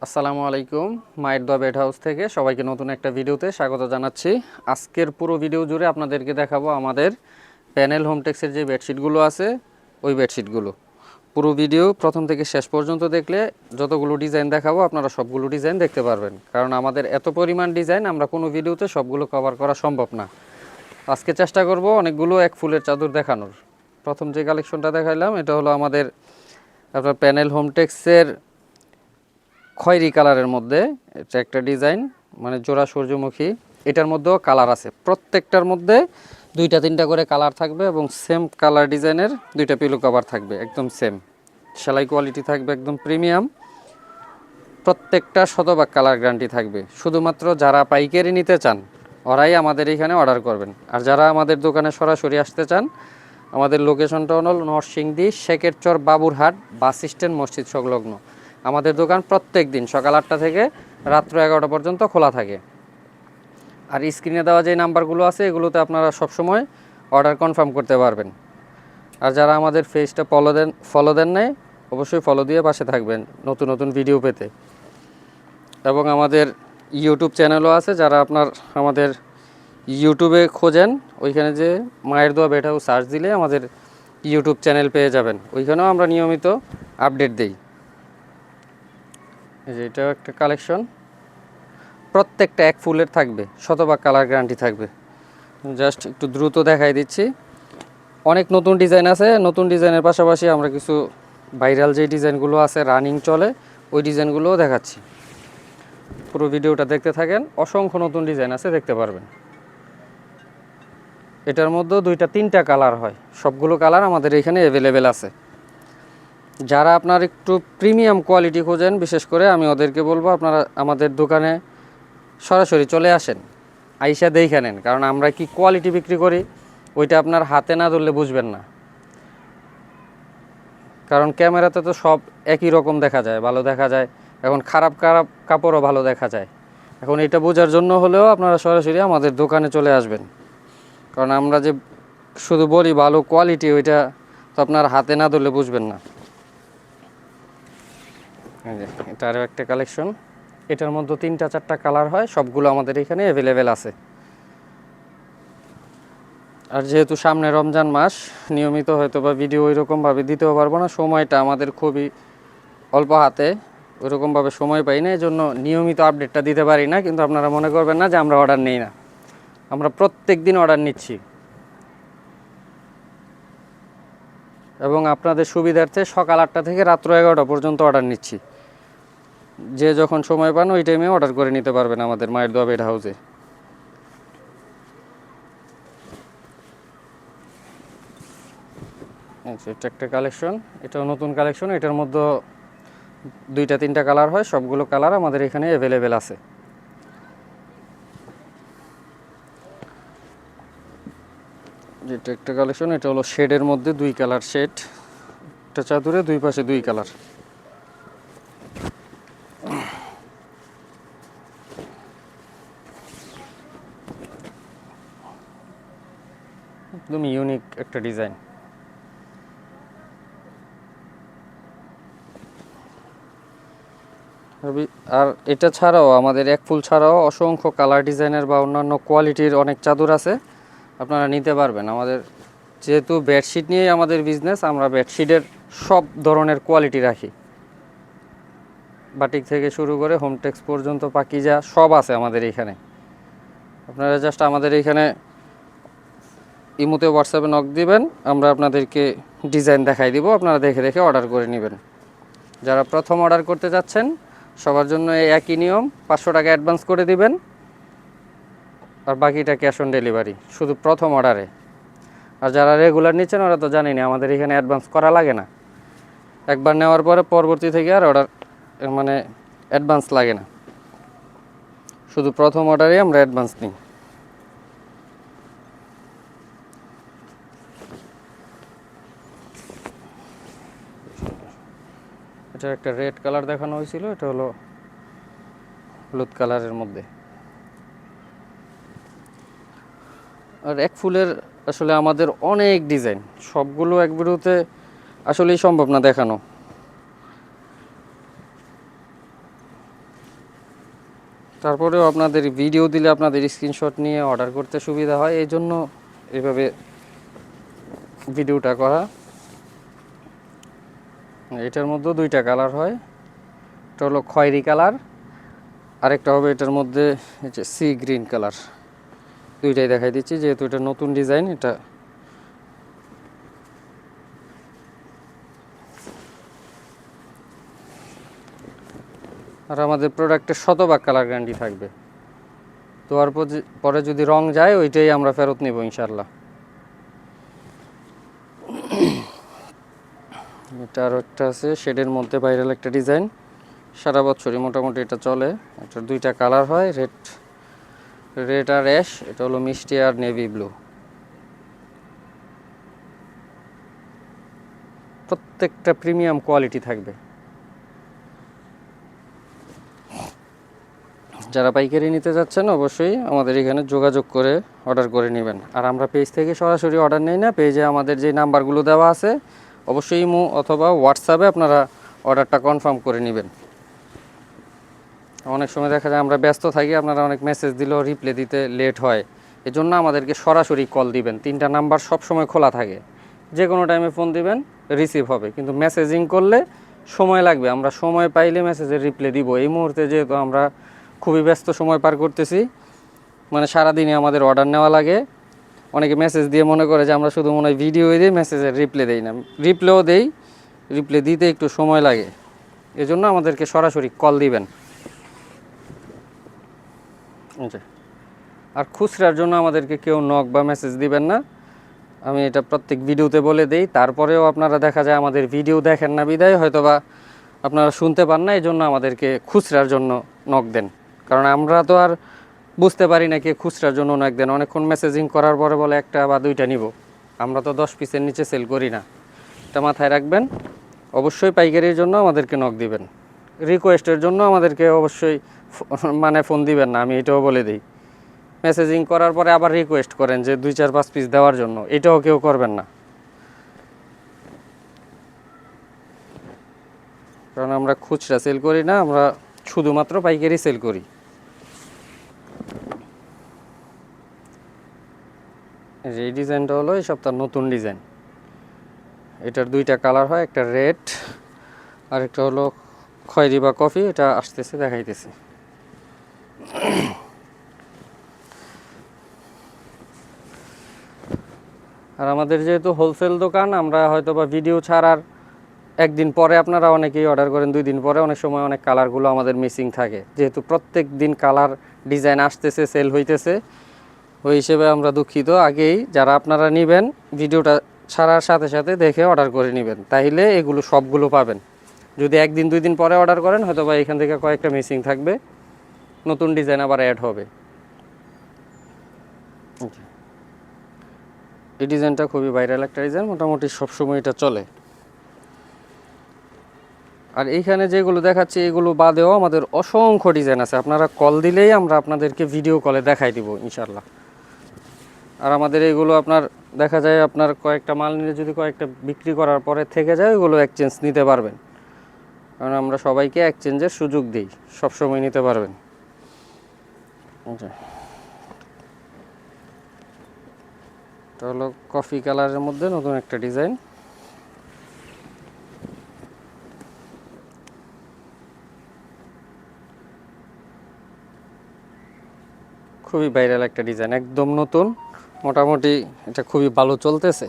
আসসালামু আলাইকুম। মায়ের দোয়া বেড হাউস থেকে সবাইকে নতুন একটা ভিডিওতে স্বাগত জানাচ্ছি। আজকের পুরো ভিডিও জুড়ে আপনাদেরকে দেখাবো আমাদের প্যানেল হোমটেক্সের যে বেডশিটগুলো আছে ওই বেডশিটগুলো। পুরো ভিডিও প্রথম থেকে শেষ পর্যন্ত দেখলে যতগুলো ডিজাইন দেখাবো আপনারা সবগুলো ডিজাইন দেখতে পারবেন, কারণ আমাদের এত পরিমাণ ডিজাইন আমরা কোনো ভিডিওতে সবগুলো কভার করা সম্ভব না। আজকে চেষ্টা করব অনেকগুলো এক ফুলের চাদর দেখানোর। প্রথম যে কালেকশনটা দেখাইলাম এটা হলো আমাদের আপনার প্যানেল হোমটেক্সের খয়েরি কালারের মধ্যে। এটা একটা ডিজাইন, মানে জোড়া সূর্যমুখী। এটার মধ্যেও কালার আছে, প্রত্যেকটার মধ্যে দুইটা তিনটা করে কালার থাকবে এবং সেম কালার ডিজাইনের দুইটা পিলো কভার থাকবে, একদম সেম। সেলাই কোয়ালিটি থাকবে একদম প্রিমিয়াম। প্রত্যেকটা শতভাগ কালার গ্যারান্টি থাকবে। শুধুমাত্র যারা পাইকারি নিতে চান ওরাই আমাদের এখানে অর্ডার করবেন, আর যারা আমাদের দোকানে সরাসরি আসতে চান আমাদের লোকেশনটা হল নরসিংদী শেখেরচর বাবুরহাট বাস স্ট্যান্ড মসজিদ সংলগ্ন। আমাদের দোকান প্রত্যেক দিন সকাল 8টা থেকে রাত্র 11টা পর্যন্ত খোলা থাকে। আর স্ক্রিনে দেওয়া যে নাম্বারগুলো আছে এগুলোতে আপনারা সবসময় অর্ডার কনফার্ম করতে পারবেন। আর যারা আমাদের পেজটা ফলো দেন নাই অবশ্যই ফলো দিয়ে পাশে থাকবেন নতুন নতুন ভিডিও পেতে। এবং আমাদের ইউটিউব চ্যানেলও আছে, যারা আপনার আমাদের ইউটিউবে খোঁজেন ওইখানে যে মায়ের দোয়া বেড হাউস সার্চ দিলে আমাদের ইউটিউব চ্যানেল পেয়ে যাবেন। ওইখানেও আমরা নিয়মিত আপডেট দিই। এটাও একটা কালেকশন, প্রত্যেকটা এক ফুলের থাকবে, শতভাগ কালার গ্যারান্টি থাকবে। জাস্ট একটু দ্রুত দেখাই দিচ্ছি। অনেক নতুন ডিজাইন আছে, নতুন ডিজাইনের পাশাপাশি আমরা কিছু ভাইরাল যে ডিজাইনগুলো আছে রানিং চলে ওই ডিজাইনগুলোও দেখাচ্ছি। পুরো ভিডিওটা দেখতে থাকেন, অসংখ্য নতুন ডিজাইন আছে, দেখতে পারবেন। এটার মধ্যেও দুইটা তিনটা কালার হয়, সবগুলো কালার আমাদের এখানে অ্যাভেলেবেল আছে। যারা আপনার একটু প্রিমিয়াম কোয়ালিটি খোঁজেন বিশেষ করে, আমি ওদেরকে বলবো আপনারা আমাদের দোকানে সরাসরি চলে আসেন, আইসা দেখে নেন, কারণ আমরা কি কোয়ালিটি বিক্রি করি ওইটা আপনার হাতে না ধরলে বুঝবেন না। কারণ ক্যামেরাতে তো সব একই রকম দেখা যায়, ভালো দেখা যায়, এখন খারাপ খারাপ কাপড়ও ভালো দেখা যায়। এখন এটা বোঝার জন্য হলেও আপনারা সরাসরি আমাদের দোকানে চলে আসবেন, কারণ আমরা যে শুধু বলি ভালো কোয়ালিটি ওইটা তো আপনার হাতে না ধরলে বুঝবেন না। এটা আরও একটা কালেকশন, এটার মধ্যে 3-4টা কালার হয়, সবগুলো আমাদের এখানে অ্যাভেলেবেল আছে। আর যেহেতু সামনে রমজান মাস, নিয়মিত হয়তো বা ভিডিও ওইরকমভাবে দিতেও পারবো না, সময়টা আমাদের খুবই অল্প হাতে, ওইরকমভাবে সময় পাই না, এই জন্য নিয়মিত আপডেটটা দিতে পারি না। কিন্তু আপনারা মনে করবেন না যে আমরা অর্ডার নিই না, আমরা প্রত্যেক দিন অর্ডার নিচ্ছি। এবং আপনাদের সুবিধার্থে সকাল 8টা থেকে রাত্র 11টা পর্যন্ত অর্ডার নিচ্ছি। যে যখন সময় পান ওই টাইমে অর্ডার করে নিতে পারবেন আমাদের মায়ের দোয়া বেড হাউসে। এটা একটা কালেকশন, এটাও নতুন কালেকশন। এটার মধ্যে 2-3টা কালার হয়, সবগুলো কালার আমাদের এখানে অ্যাভেলেবেল আছে। যেটা একটা কালেকশন, এটা হলো শেডের মধ্যে 2 কালার শেড, একটা চাদরে 2 পাশে 2 কালার। একদম ইউনিক একটা ডিজাইন। আর এটা ছাড়াও আমাদের এক ফুল ছাড়াও অসংখ্য কালার ডিজাইনের বা অন্যান্য কোয়ালিটির অনেক চাদর আছে, আপনারা নিতে পারবেন। আমাদের যেহেতু বেডশিট নিয়েই আমাদের বিজনেস, আমরা বেডশিটের সব ধরনের কোয়ালিটি রাখি, বাটিক থেকে শুরু করে হোমটেক্স পর্যন্ত পাকিজা সব আছে আমাদের এখানে। আপনারা জাস্ট আমাদের এখানে ইমোতে হোয়াটসঅ্যাপে নক দিবেন, আমরা আপনাদেরকে ডিজাইন দেখাই দিব, আপনারা দেখে দেখে অর্ডার করে নেবেন। যারা প্রথম অর্ডার করতে যাচ্ছেন সবার জন্য এই একই নিয়ম, 500 টাকা অ্যাডভান্স করে দিবেন আর বাকিটা ক্যাশ অন ডেলিভারি শুধু প্রথম অর্ডারে। আর যারা রেগুলার নিচ্ছেন ওরা তো জানেনই আমাদের এখানে অ্যাডভান্স করা লাগে না, একবার নেওয়ার পরে পরবর্তী থেকে আর অর্ডার মানে অ্যাডভান্স লাগে না, শুধু প্রথম অর্ডারে আমরা অ্যাডভান্স নিই। এটা একটা রেড কালার দেখানো হয়েছিল, এটা হলো হলুদ কালারের মধ্যে। আর এক ফুলের আসলে আমাদের অনেক ডিজাইন, সবগুলো এক ভিডিওতে আসলেই সম্ভব না দেখানো। তারপরেও আপনাদের ভিডিও দিলে আপনাদের স্ক্রিনশট নিয়ে অর্ডার করতে সুবিধা হয়, এই জন্য এভাবে ভিডিওটা করা। এটার মধ্যে দুইটা কালার হয়, একটা হলো খয়েরি কালার, আরেকটা হবে এটার মধ্যে সি গ্রিন কালার। দুইটাই দেখাই দিচ্ছি যেহেতু এটা নতুন ডিজাইন। এটা আর আমাদের প্রোডাক্টের শতভাগ কালার গ্যারান্টি থাকবে। ধোয়ার পরে যদি রং যায় ওইটাই আমরা ফেরত নেব ইনশাল্লাহ। এটা আর একটা আছে শেডের মধ্যে ভাইরাল একটা ডিজাইন, সারা বছরই মোটামুটি এটা চলে। এটার দুইটা কালার হয়, রেড আর অ্যাশ। এটা হলো মিষ্টি আর নেভি ব্লু। প্রত্যেকটা প্রিমিয়াম কোয়ালিটি থাকবে। যারা পাইকারি নিতে যাচ্ছেন অবশ্যই আমাদের এখানে যোগাযোগ করে অর্ডার করে নেবেন। আর আমরা পেজ থেকে সরাসরি অর্ডার নেই না, পেজে আমাদের যে নাম্বারগুলো দেওয়া আছে অবশ্যই ইমো অথবা হোয়াটসঅ্যাপে আপনারা অর্ডারটা কনফার্ম করে নেবেন। অনেক সময় দেখা যায় আমরা ব্যস্ত থাকি, আপনারা অনেক মেসেজ দিলেও রিপ্লাই দিতে লেট হয়, এজন্য আমাদেরকে সরাসরি কল দিবেন। 3টা নাম্বার সব সময় খোলা থাকে, যে কোনো টাইমে ফোন দিবেন, রিসিভ হবে। কিন্তু মেসেজিং করলে সময় লাগবে, আমরা সময় পাইলে মেসেজের রিপ্লাই দিব। এই মুহূর্তে যেহেতু আমরা খুবই ব্যস্ত সময় পার করতেছি, মানে সারাদিনে আমাদের অর্ডার নেওয়া লাগে। অনেকে মেসেজ দিয়ে মনে করে যে আমরা শুধু মনে হয় ভিডিও দিই, মেসেজের রিপ্লাই দেই না। রিপ্লাইও দেই, রিপ্লাই দিতে একটু সময় লাগে, এজন্য আমাদেরকে সরাসরি কল দিবেন। আর খুচরার জন্য আমাদেরকে কেউ নক বা মেসেজ দিবেন না, আমি এটা প্রত্যেক ভিডিওতে বলে দেই। তারপরেও আপনারা দেখা যায় আমাদের ভিডিও দেখেন না বিদায় হয়তোবা আপনারা শুনতে পান না, এই জন্য আমাদেরকে খুচরার জন্য নক দেন। কারণ আমরা তো আর বুঝতে পারি না কে খুচরার জন্য নক দেন। অনেকক্ষণ মেসেজিং করার পরে বলে একটা বা দুইটা নিব, আমরা তো 10 পিসের নিচে সেল করি না, এটা মাথায় রাখবেন। অবশ্যই পাইকারির জন্য আমাদেরকে নক দিবেন। রিকোয়েস্টের জন্য আমাদেরকে অবশ্যই মানে ফোন দিবেন না, আমি এটাও বলে দিই। মেসেজিং করার পরে আবার রিকোয়েস্ট করেন যে 2-4-5 পিস দেওয়ার জন্য, এটাও কেউ করবেন না, কারণ আমরা খুচরা সেল করি না, আমরা শুধুমাত্র পাইকারি সেল করি। এই ডিজাইনটা হলো এই সপ্তাহ নতুন ডিজাইন। এটার দুইটা কালার হয়, একটা রেড আর একটা হলো খয়েরি বা কফি। এটা আসতেছে, দেখাইতেছি। আর আমাদের যেহেতু হোলসেল দোকান, আমরা হয়তো বা ভিডিও ছাড়ার একদিন পরে আপনারা অনেকেই অর্ডার করেন, 2 দিন পরে, অনেক সময় অনেক কালারগুলো আমাদের মিসিং থাকে। যেহেতু প্রত্যেক দিন কালার ডিজাইন আসতেছে, সেল হইতেছে, ওই হিসেবে আমরা দুঃখিত। আগেই যারা আপনারা নেবেন ভিডিওটা ছাড়ার সাথে সাথে দেখে অর্ডার করে নেবেন, তাইলে এগুলো সবগুলো পাবেন। যদি 1-2 দিন পরে অর্ডার করেন হয়তো বা এখান থেকে কয়েকটা মিসিং থাকবে, নতুন ডিজাইন আবার অ্যাড হবে। এই ডিজাইনটা খুবই ভাইরাল একটা ডিজাইন, মোটামুটি সবসময় এটা চলে। আর এইখানে যেগুলো দেখাচ্ছি এগুলো বাদেও আমাদের অসংখ্য ডিজাইন আছে, আপনারা কল দিলেই আমরা আপনাদেরকে ভিডিও কলে দেখাই দিব ইনশাল্লাহ। আর আমাদের এগুলো আপনার দেখা যায় আপনার কয়েকটা মাল নিলে যদি কয়েকটা বিক্রি করার পরে থেকে যায় ওগুলো এক্সচেঞ্জ নিতে পারবেন, কারণ আমরা সবাইকে এক্সচেঞ্জের সুযোগ দিই, সবসময় নিতে পারবেন। এটা হলো কফি কালারের মধ্যে নতুন একটা ডিজাইন। খুবই ভাইরাল একটা ডিজাইন, একদম নতুন, মোটামুটি এটা খুবই ভালো চলতেছে।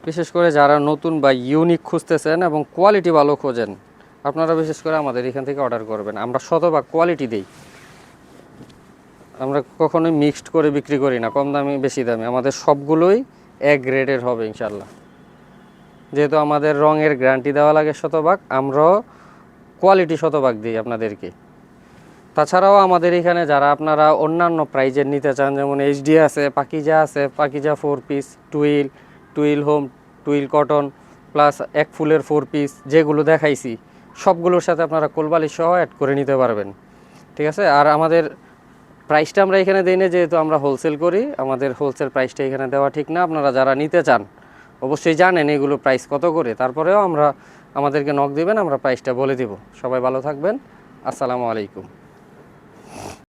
বিশেষ করে যারা নতুন বা ইউনিক খুঁজতেছেন এবং কোয়ালিটি ভালো খোঁজেন, আপনারা বিশেষ করে আমাদের এখান থেকে অর্ডার করবেন। আমরা শতভাগ কোয়ালিটি দিই, আমরা কখনোই মিক্সড করে বিক্রি করি না, কম দামি বেশি দামি। আমাদের সবগুলোই এক গ্রেডের হবে ইনশাল্লাহ। যেহেতু আমাদের রঙের গ্যারান্টি দেওয়া লাগে শতভাগ, আমরাও কোয়ালিটি শতভাগ দিই আপনাদেরকে। তাছাড়াও আমাদের এখানে যারা আপনারা অন্যান্য প্রাইজের নিতে চান, যেমন এইচডি আছে, Pakiza 4 piece, twill home, twill cotton, plus এক ফুলের 4 পিস, যেগুলো দেখাইছি সবগুলোর সাথে আপনারা কোলবালিশ সহ অ্যাড করে নিতে পারবেন, ঠিক আছে। আর আমাদের প্রাইসটা আমরা এখানে দিই না, যেহেতু আমরা হোলসেল করি, আমাদের হোলসেল প্রাইসটা এখানে দেওয়া ঠিক না। আপনারা যারা নিতে চান অবশ্যই জানেন এগুলো প্রাইস কত করে, তারপরেও আমাদেরকে নক দিবেন, আমরা প্রাইসটা বলে দিব। সবাই ভালো থাকবেন, আসসালামু আলাইকুম।